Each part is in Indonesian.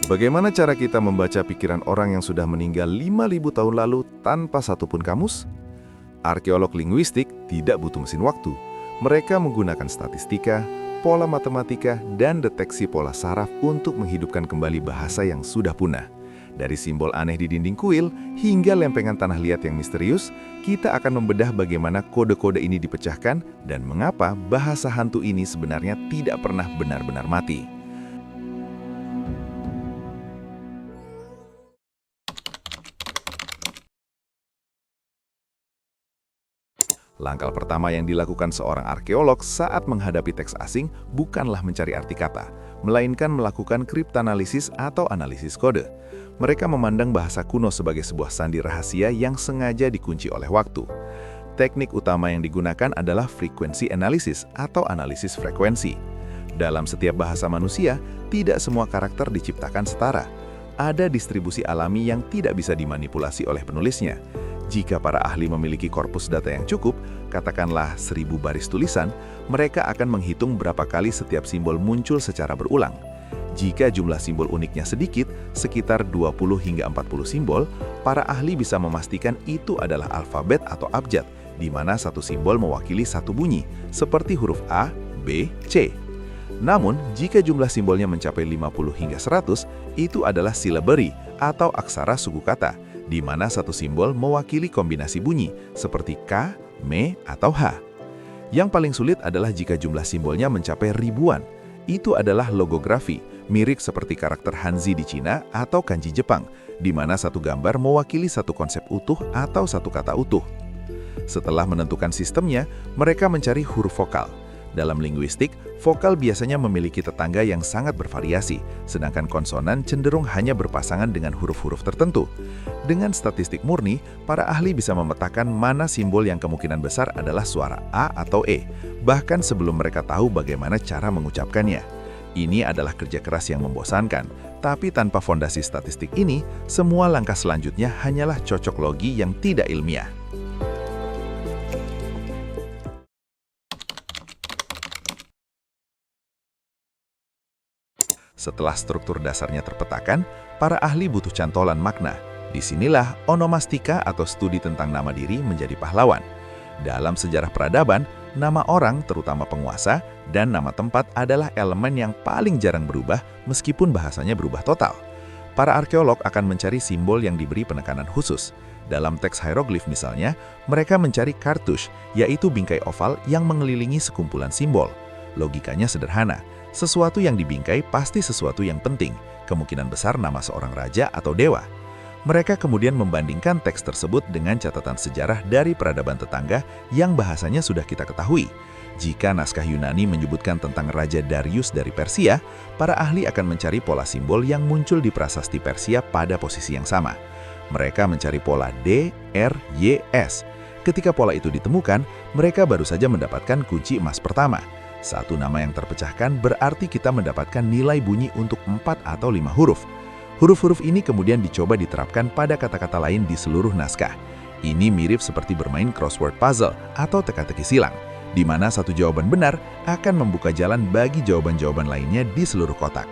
Bagaimana cara kita membaca pikiran orang yang sudah meninggal 5.000 tahun lalu tanpa satupun kamus? Arkeolog linguistik tidak butuh mesin waktu. Mereka menggunakan statistika, pola matematika, dan deteksi pola saraf untuk menghidupkan kembali bahasa yang sudah punah. Dari simbol aneh di dinding kuil hingga lempengan tanah liat yang misterius, kita akan membedah bagaimana kode-kode ini dipecahkan dan mengapa bahasa hantu ini sebenarnya tidak pernah benar-benar mati. Langkah pertama yang dilakukan seorang arkeolog saat menghadapi teks asing bukanlah mencari arti kata, melainkan melakukan kriptanalisis atau analisis kode. Mereka memandang bahasa kuno sebagai sebuah sandi rahasia yang sengaja dikunci oleh waktu. Teknik utama yang digunakan adalah frekuensi analisis atau analisis frekuensi. Dalam setiap bahasa manusia, tidak semua karakter diciptakan setara. Ada distribusi alami yang tidak bisa dimanipulasi oleh penulisnya. Jika para ahli memiliki korpus data yang cukup, katakanlah 1.000 baris tulisan, mereka akan menghitung berapa kali setiap simbol muncul secara berulang. Jika jumlah simbol uniknya sedikit, sekitar 20 hingga 40 simbol, para ahli bisa memastikan itu adalah alfabet atau abjad, di mana satu simbol mewakili satu bunyi, seperti huruf A, B, C. Namun, jika jumlah simbolnya mencapai 50 hingga 100, itu adalah syllabary atau aksara suku kata, di mana satu simbol mewakili kombinasi bunyi, seperti K, M, atau H. Yang paling sulit adalah jika jumlah simbolnya mencapai ribuan. Itu adalah logografi, mirip seperti karakter Hanzi di Cina atau kanji Jepang, di mana satu gambar mewakili satu konsep utuh atau satu kata utuh. Setelah menentukan sistemnya, mereka mencari huruf vokal. Dalam linguistik, vokal biasanya memiliki tetangga yang sangat bervariasi, sedangkan konsonan cenderung hanya berpasangan dengan huruf-huruf tertentu. Dengan statistik murni, para ahli bisa memetakan mana simbol yang kemungkinan besar adalah suara A atau E, bahkan sebelum mereka tahu bagaimana cara mengucapkannya. Ini adalah kerja keras yang membosankan, tapi tanpa fondasi statistik ini, semua langkah selanjutnya hanyalah cocok logi yang tidak ilmiah. Setelah struktur dasarnya terpetakan, para ahli butuh cantolan makna. Disinilah onomastika atau studi tentang nama diri menjadi pahlawan. Dalam sejarah peradaban, nama orang, terutama penguasa, dan nama tempat adalah elemen yang paling jarang berubah meskipun bahasanya berubah total. Para arkeolog akan mencari simbol yang diberi penekanan khusus. Dalam teks hieroglif misalnya, mereka mencari kartush, yaitu bingkai oval yang mengelilingi sekumpulan simbol. Logikanya sederhana. Sesuatu yang dibingkai pasti sesuatu yang penting, kemungkinan besar nama seorang raja atau dewa. Mereka kemudian membandingkan teks tersebut dengan catatan sejarah dari peradaban tetangga yang bahasanya sudah kita ketahui. Jika naskah Yunani menyebutkan tentang Raja Darius dari Persia, para ahli akan mencari pola simbol yang muncul di prasasti Persia pada posisi yang sama. Mereka mencari pola D, R, Y, S. Ketika pola itu ditemukan, mereka baru saja mendapatkan kunci emas pertama. Satu nama yang terpecahkan berarti kita mendapatkan nilai bunyi untuk 4 atau 5 huruf. Huruf-huruf ini kemudian dicoba diterapkan pada kata-kata lain di seluruh naskah. Ini mirip seperti bermain crossword puzzle atau teka-teki silang, di mana satu jawaban benar akan membuka jalan bagi jawaban-jawaban lainnya di seluruh kotak.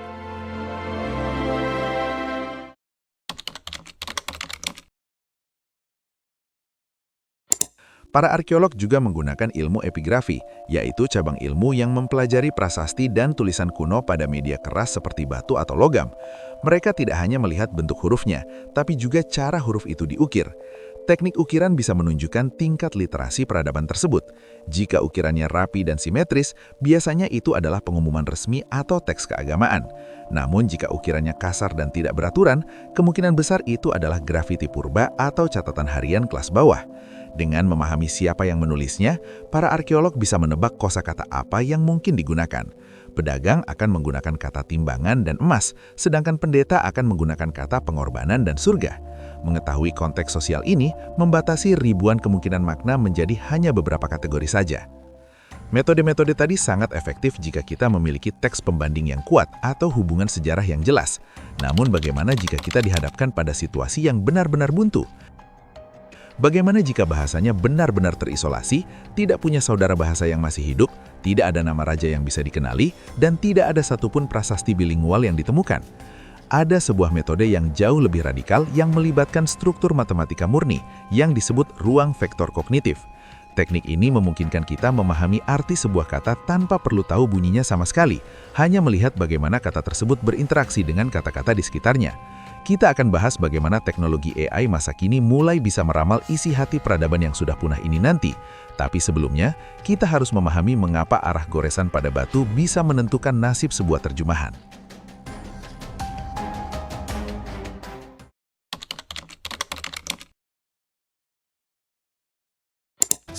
Para arkeolog juga menggunakan ilmu epigrafi, yaitu cabang ilmu yang mempelajari prasasti dan tulisan kuno pada media keras seperti batu atau logam. Mereka tidak hanya melihat bentuk hurufnya, tapi juga cara huruf itu diukir. Teknik ukiran bisa menunjukkan tingkat literasi peradaban tersebut. Jika ukirannya rapi dan simetris, biasanya itu adalah pengumuman resmi atau teks keagamaan. Namun jika ukirannya kasar dan tidak beraturan, kemungkinan besar itu adalah grafiti purba atau catatan harian kelas bawah. Dengan memahami siapa yang menulisnya, para arkeolog bisa menebak kosakata apa yang mungkin digunakan. Pedagang akan menggunakan kata timbangan dan emas, sedangkan pendeta akan menggunakan kata pengorbanan dan surga. Mengetahui konteks sosial ini membatasi ribuan kemungkinan makna menjadi hanya beberapa kategori saja. Metode-metode tadi sangat efektif jika kita memiliki teks pembanding yang kuat atau hubungan sejarah yang jelas. Namun bagaimana jika kita dihadapkan pada situasi yang benar-benar buntu? Bagaimana jika bahasanya benar-benar terisolasi, tidak punya saudara bahasa yang masih hidup, tidak ada nama raja yang bisa dikenali, dan tidak ada satupun prasasti bilingual yang ditemukan? ada sebuah metode yang jauh lebih radikal yang melibatkan struktur matematika murni yang disebut ruang vektor kognitif. Teknik ini memungkinkan kita memahami arti sebuah kata tanpa perlu tahu bunyinya sama sekali, hanya melihat bagaimana kata tersebut berinteraksi dengan kata-kata di sekitarnya. Kita akan bahas bagaimana teknologi AI masa kini mulai bisa meramal isi hati peradaban yang sudah punah ini nanti. Tapi sebelumnya, kita harus memahami mengapa arah goresan pada batu bisa menentukan nasib sebuah terjemahan.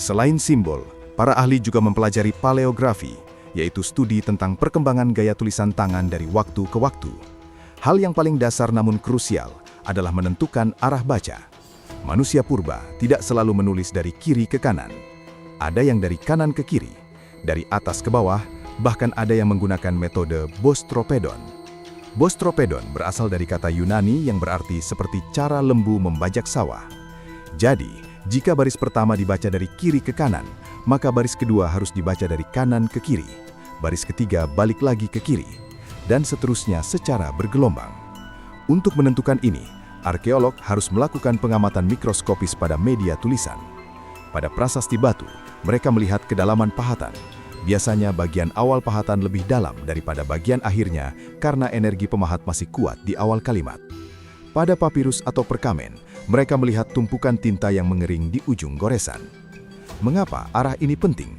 Selain simbol, para ahli juga mempelajari paleografi, yaitu studi tentang perkembangan gaya tulisan tangan dari waktu ke waktu. Hal yang paling dasar namun krusial adalah menentukan arah baca. Manusia purba tidak selalu menulis dari kiri ke kanan. Ada yang dari kanan ke kiri, dari atas ke bawah, bahkan ada yang menggunakan metode bostropedon. Bostropedon berasal dari kata Yunani yang berarti seperti cara lembu membajak sawah. Jadi, jika baris pertama dibaca dari kiri ke kanan, maka baris kedua harus dibaca dari kanan ke kiri. Baris ketiga balik lagi ke kiri. Dan seterusnya secara bergelombang. Untuk menentukan ini, arkeolog harus melakukan pengamatan mikroskopis pada media tulisan. Pada prasasti batu, mereka melihat kedalaman pahatan. Biasanya bagian awal pahatan lebih dalam daripada bagian akhirnya karena energi pemahat masih kuat di awal kalimat. Pada papirus atau perkamen, mereka melihat tumpukan tinta yang mengering di ujung goresan. Mengapa arah ini penting?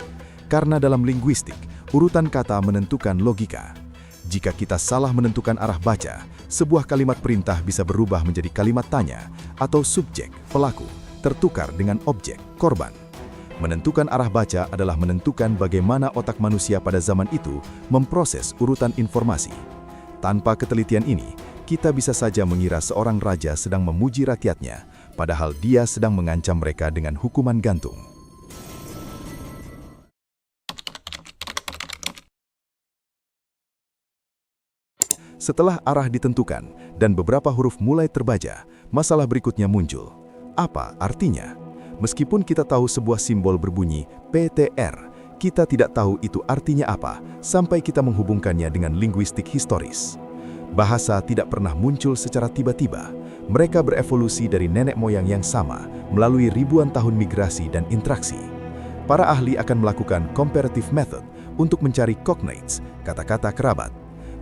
Karena dalam linguistik, urutan kata menentukan logika. Jika kita salah menentukan arah baca, sebuah kalimat perintah bisa berubah menjadi kalimat tanya atau subjek, pelaku, tertukar dengan objek, korban. Menentukan arah baca adalah menentukan bagaimana otak manusia pada zaman itu memproses urutan informasi. Tanpa ketelitian ini, kita bisa saja mengira seorang raja sedang memuji rakyatnya, padahal dia sedang mengancam mereka dengan hukuman gantung. Setelah arah ditentukan dan beberapa huruf mulai terbaca, masalah berikutnya muncul. Apa artinya? Meskipun kita tahu sebuah simbol berbunyi PTR, kita tidak tahu itu artinya apa sampai kita menghubungkannya dengan linguistik historis. Bahasa tidak pernah muncul secara tiba-tiba. Mereka berevolusi dari nenek moyang yang sama melalui ribuan tahun migrasi dan interaksi. Para ahli akan melakukan comparative method untuk mencari cognates, kata-kata kerabat.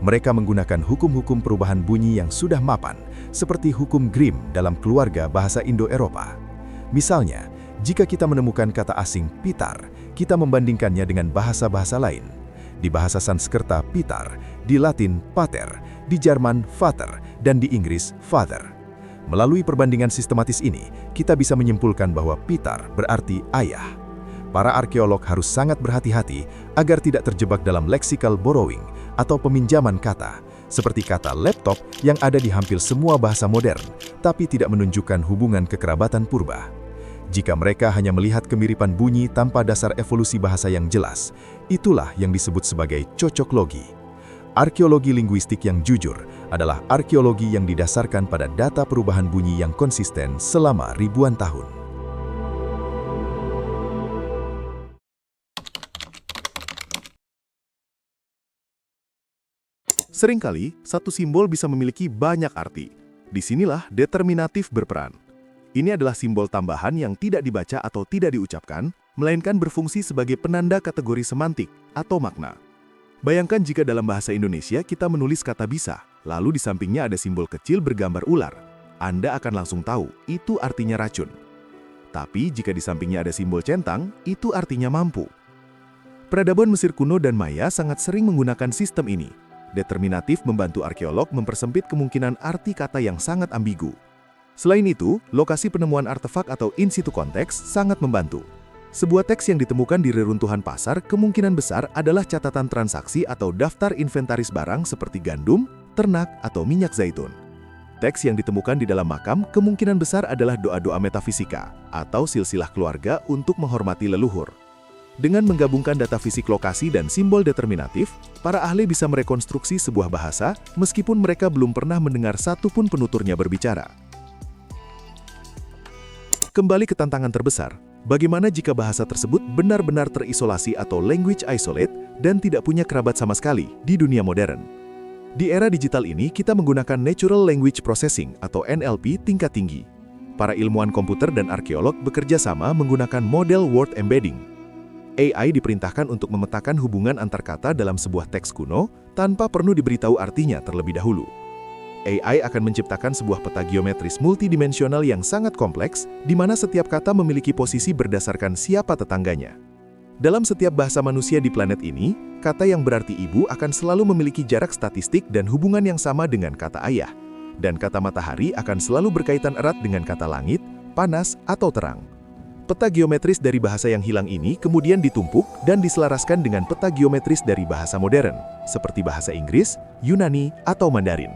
Mereka menggunakan hukum-hukum perubahan bunyi yang sudah mapan, seperti hukum Grimm dalam keluarga bahasa Indo-Eropa. Misalnya, jika kita menemukan kata asing pitar, kita membandingkannya dengan bahasa-bahasa lain. Di bahasa Sanskerta pitar, di Latin pater, di Jerman vater, dan di Inggris father. Melalui perbandingan sistematis ini, kita bisa menyimpulkan bahwa pitar berarti ayah. Para arkeolog harus sangat berhati-hati agar tidak terjebak dalam lexical borrowing atau peminjaman kata, seperti kata laptop yang ada di hampir semua bahasa modern, tapi tidak menunjukkan hubungan kekerabatan purba. Jika mereka hanya melihat kemiripan bunyi tanpa dasar evolusi bahasa yang jelas, itulah yang disebut sebagai cocoklogi. Arkeologi linguistik yang jujur adalah arkeologi yang didasarkan pada data perubahan bunyi yang konsisten selama ribuan tahun. Seringkali, satu simbol bisa memiliki banyak arti. Disinilah determinatif berperan. Ini adalah simbol tambahan yang tidak dibaca atau tidak diucapkan, melainkan berfungsi sebagai penanda kategori semantik atau makna. Bayangkan jika dalam bahasa Indonesia kita menulis kata bisa, lalu di sampingnya ada simbol kecil bergambar ular. Anda akan langsung tahu, itu artinya racun. Tapi jika di sampingnya ada simbol centang, itu artinya mampu. Peradaban Mesir kuno dan Maya sangat sering menggunakan sistem ini. Determinatif membantu arkeolog mempersempit kemungkinan arti kata yang sangat ambigu. Selain itu, lokasi penemuan artefak atau in situ konteks sangat membantu. Sebuah teks yang ditemukan di reruntuhan pasar kemungkinan besar adalah catatan transaksi atau daftar inventaris barang seperti gandum, ternak, atau minyak zaitun. Teks yang ditemukan di dalam makam kemungkinan besar adalah doa-doa metafisika atau silsilah keluarga untuk menghormati leluhur. Dengan menggabungkan data fisik lokasi dan simbol determinatif, para ahli bisa merekonstruksi sebuah bahasa meskipun mereka belum pernah mendengar satupun penuturnya berbicara. Kembali ke tantangan terbesar, bagaimana jika bahasa tersebut benar-benar terisolasi atau language isolate dan tidak punya kerabat sama sekali di dunia modern? Di era digital ini, kita menggunakan Natural Language Processing atau NLP tingkat tinggi. Para ilmuwan komputer dan arkeolog bekerja sama menggunakan model word embedding. AI diperintahkan untuk memetakan hubungan antar kata dalam sebuah teks kuno tanpa perlu diberitahu artinya terlebih dahulu. AI akan menciptakan sebuah peta geometris multidimensional yang sangat kompleks, di mana setiap kata memiliki posisi berdasarkan siapa tetangganya. Dalam setiap bahasa manusia di planet ini, kata yang berarti ibu akan selalu memiliki jarak statistik dan hubungan yang sama dengan kata ayah. Dan kata matahari akan selalu berkaitan erat dengan kata langit, panas, atau terang. Peta geometris dari bahasa yang hilang ini kemudian ditumpuk dan diselaraskan dengan peta geometris dari bahasa modern, seperti bahasa Inggris, Yunani, atau Mandarin.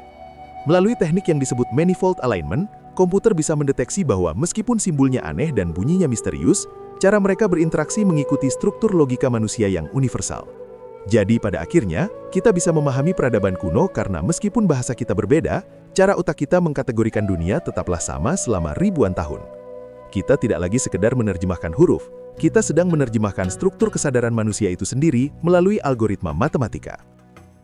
Melalui teknik yang disebut manifold alignment, komputer bisa mendeteksi bahwa meskipun simbolnya aneh dan bunyinya misterius, cara mereka berinteraksi mengikuti struktur logika manusia yang universal. Jadi pada akhirnya, kita bisa memahami peradaban kuno karena meskipun bahasa kita berbeda, cara otak kita mengkategorikan dunia tetaplah sama selama ribuan tahun. Kita tidak lagi sekedar menerjemahkan huruf, kita sedang menerjemahkan struktur kesadaran manusia itu sendiri melalui algoritma matematika.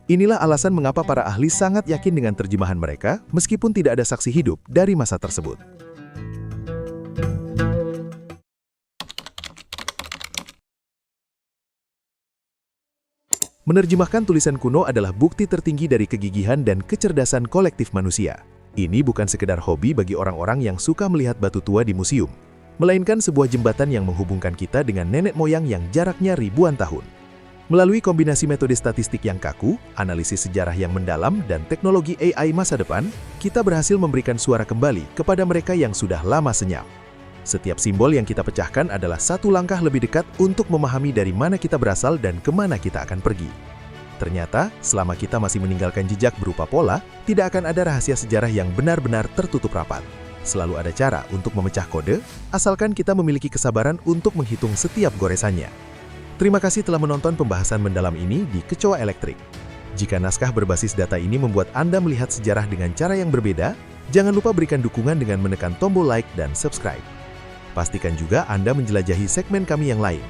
Inilah alasan mengapa para ahli sangat yakin dengan terjemahan mereka, meskipun tidak ada saksi hidup dari masa tersebut. Menerjemahkan tulisan kuno adalah bukti tertinggi dari kegigihan dan kecerdasan kolektif manusia. Ini bukan sekedar hobi bagi orang-orang yang suka melihat batu tua di museum, melainkan sebuah jembatan yang menghubungkan kita dengan nenek moyang yang jaraknya ribuan tahun. Melalui kombinasi metode statistik yang kaku, analisis sejarah yang mendalam, dan teknologi AI masa depan, kita berhasil memberikan suara kembali kepada mereka yang sudah lama senyap. Setiap simbol yang kita pecahkan adalah satu langkah lebih dekat untuk memahami dari mana kita berasal dan kemana kita akan pergi. Ternyata, selama kita masih meninggalkan jejak berupa pola, tidak akan ada rahasia sejarah yang benar-benar tertutup rapat. Selalu ada cara untuk memecah kode, asalkan kita memiliki kesabaran untuk menghitung setiap goresannya. Terima kasih telah menonton pembahasan mendalam ini di Kecoa Elektrik. Jika naskah berbasis data ini membuat Anda melihat sejarah dengan cara yang berbeda, jangan lupa berikan dukungan dengan menekan tombol like dan subscribe. Pastikan juga Anda menjelajahi segmen kami yang lain.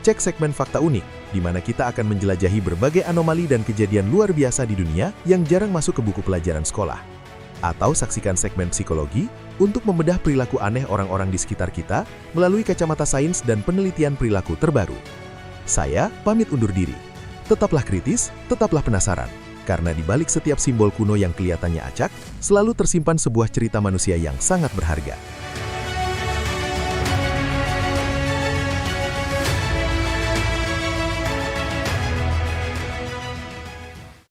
Cek segmen Fakta Unik, di mana kita akan menjelajahi berbagai anomali dan kejadian luar biasa di dunia yang jarang masuk ke buku pelajaran sekolah. Atau saksikan segmen Psikologi untuk membedah perilaku aneh orang-orang di sekitar kita melalui kacamata sains dan penelitian perilaku terbaru. Saya pamit undur diri. Tetaplah kritis, tetaplah penasaran, karena di balik setiap simbol kuno yang kelihatannya acak, selalu tersimpan sebuah cerita manusia yang sangat berharga.